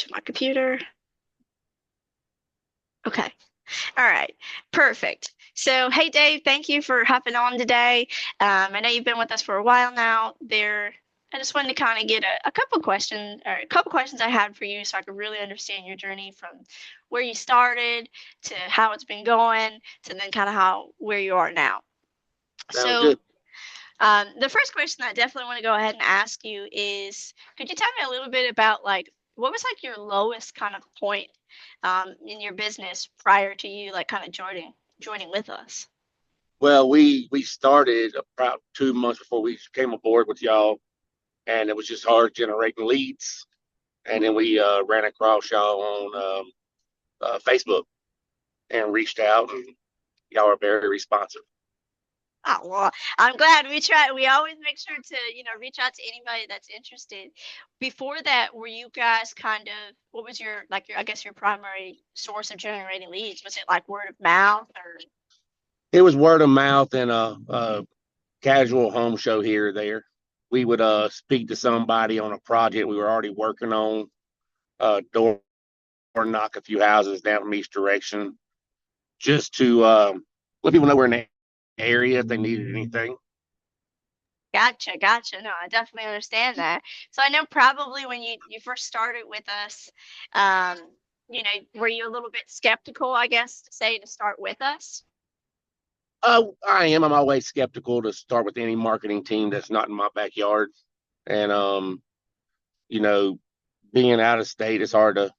to my computer. Okay. All right. Perfect. So, hey, Dave, thank you for hopping on today. I know you've been with us for a while now. I just wanted to kind of get a couple questions or a couple questions I had for you so I could really understand your journey from where you started to how it's been going to then kind of where you are now. Sounds So, good. the first question I definitely want to go ahead and ask you is, could you tell me a little bit about like what was like your lowest kind of point in your business prior to you like kind of joining with us? Well, we started about 2 months before we came aboard with y'all, and it was just hard generating leads. And then we ran across y'all on Facebook and reached out, and y'all are very responsive. Oh, well, I'm glad we try. We always make sure to, reach out to anybody that's interested. Before that, were you guys kind of, what was I guess your primary source of generating leads? Was it like word of mouth or? It was word of mouth and a casual home show here or there. We would speak to somebody on a project we were already working on, door knock a few houses down from each direction, just to let people know we're in the area if they needed anything. Gotcha, gotcha. No, I definitely understand that. So I know probably when you first started with us, um, were you a little bit skeptical, I guess, to say to start with us? I am. I'm always skeptical to start with any marketing team that's not in my backyard. And you know, being out of state, it's hard to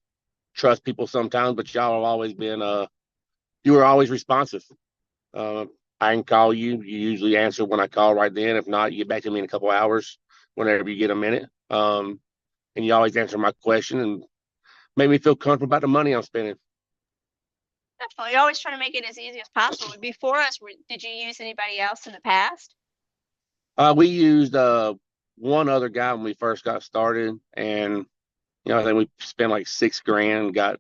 trust people sometimes. But y'all have always been you were always responsive. Uh, I can call you. You usually answer when I call right then. If not, you get back to me in a couple hours whenever you get a minute. And you always answer my question and make me feel comfortable about the money I'm spending. Definitely. You always try to make it as easy as possible. Before us, did you use anybody else in the past? We used one other guy when we first got started, and I think we spent like 6 grand, got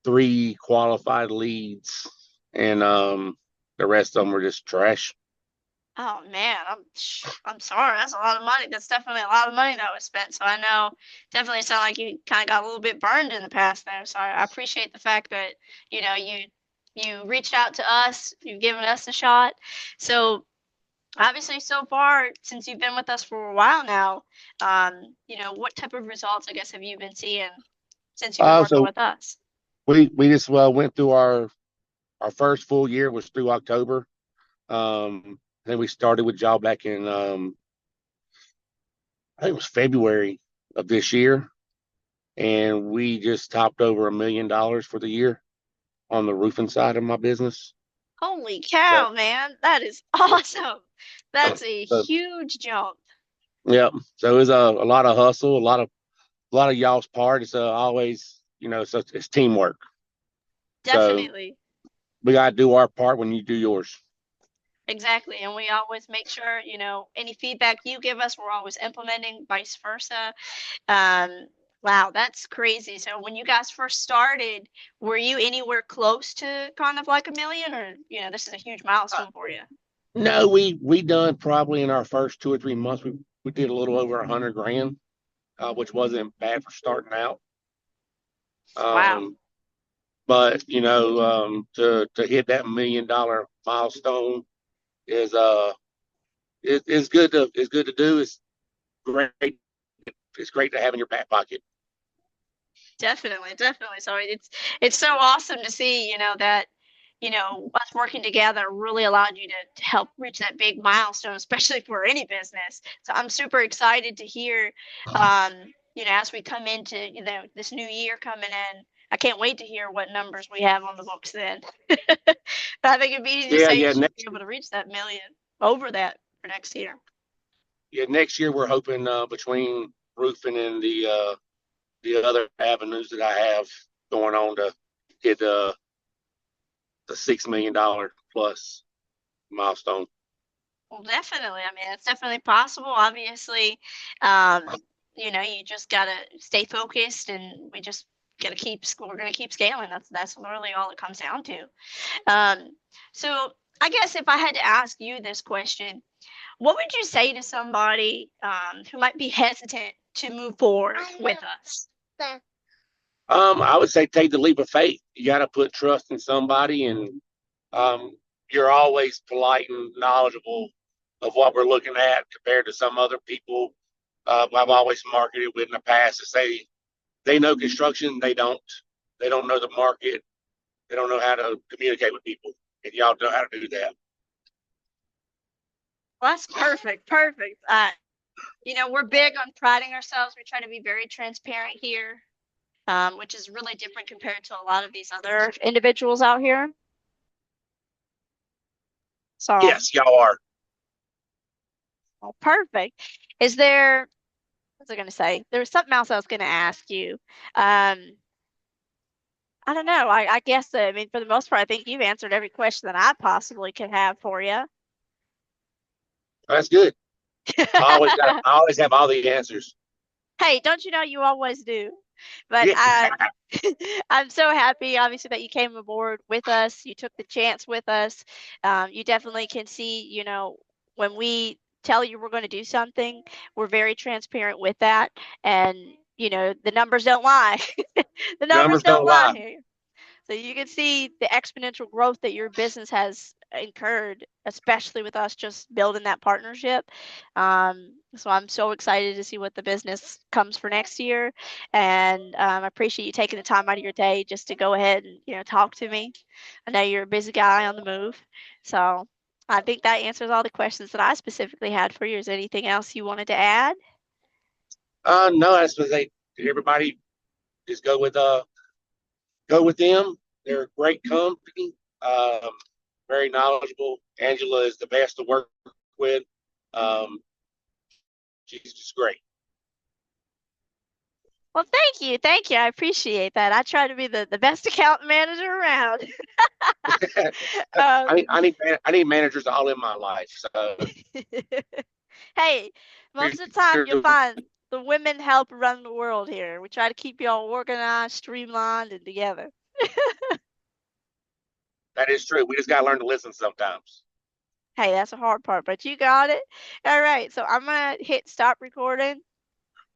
3 qualified leads, and the rest of them were just trash. Oh man, I'm sorry. That's a lot of money. That's definitely a lot of money that was spent. So I know definitely sound like you kind of got a little bit burned in the past there. So I appreciate the fact that, you reached out to us, you've given us a shot. So obviously so far since you've been with us for a while now, what type of results I guess have you been seeing since you've been working So with us? we just went through our first full year was through October. Then we started with y'all back in I think it was February of this year, and we just topped over $1 million for the year on the roofing side of my business. Holy So cow, man. That is yeah, awesome. That's a so huge jump. yeah, so it was a lot of hustle, a lot of y'all's part. It's always so it's teamwork. So Definitely. we got to do our part when you do yours. Exactly. And we always make sure, any feedback you give us, we're always implementing, vice versa. Um, wow, that's crazy. So when you guys first started, were you anywhere close to kind of like a million or, this is a huge milestone for you? No, we done probably in our first 2 or 3 months. We did a little over 100 grand, which wasn't bad for starting out. Wow. Um, but to hit that $1 million milestone is it's good to do. It's great. It's great to have in your back pocket. Definitely, definitely. So it's so awesome to see, that, us working together really allowed you to help reach that big milestone, especially for any business. So I'm super excited to hear, as we come into, this new year coming in. I can't wait to hear what numbers we have on the books then. But I think it'd be easy to Yeah, say you yeah. should be able to reach that million over that for next year. Next year we're hoping between roofing and the other avenues that I have going on to hit the $6 million plus milestone. Well, definitely. I mean, it's definitely possible. Obviously, um, you just gotta stay focused, and we just gotta we're gonna keep scaling. That's literally all it comes down to. Um, so I guess if I had to ask you this question, what would you say to somebody who might be hesitant to move forward with us? I would say take the leap of faith. You got to put trust in somebody, and um, you're always polite and knowledgeable of what we're looking at compared to some other people I've always marketed with in the past to say they know construction, they don't. They don't know the market. They don't know how to communicate with people, and y'all know how to do that. Well, that's perfect. Perfect. We're big on priding ourselves. We try to be very transparent here, which is really different compared to a lot of these other individuals out here. So, Yes, y'all are. well, perfect. Is there, what was I going to say? There was something else I was going to ask you. Um, I don't know. I guess, I mean, for the most part, I think you've answered every question that I possibly could have for you. That's good. I always have all the answers. Hey, don't you know you always do? But Yeah. I'm so happy, obviously, that you came aboard with us. You took the chance with us. You definitely can see, when we tell you we're going to do something, we're very transparent with that. And, the numbers don't lie. The numbers Numbers don't don't lie. lie. So you can see the exponential growth that your business has incurred, especially with us just building that partnership. So I'm so excited to see what the business comes for next year, and I appreciate you taking the time out of your day just to go ahead and talk to me. I know you're a busy guy on the move, so I think that answers all the questions that I specifically had for you. Is there anything else you wanted to add? No, that's what they. Everybody just go with them. They're a great company. Um, very knowledgeable. Angela is the best to work with. Um, she's just great. Well, thank you. Thank you. I appreciate that. I try to be the best account manager around. I Um, need I need I need managers all in my life. So hey, most of the time you'll find the women help run the world here. We try to keep y'all organized, streamlined, and together. that is true. We just gotta learn to listen sometimes. Hey, that's the hard part, but you got it. All right, so I'm gonna hit stop recording.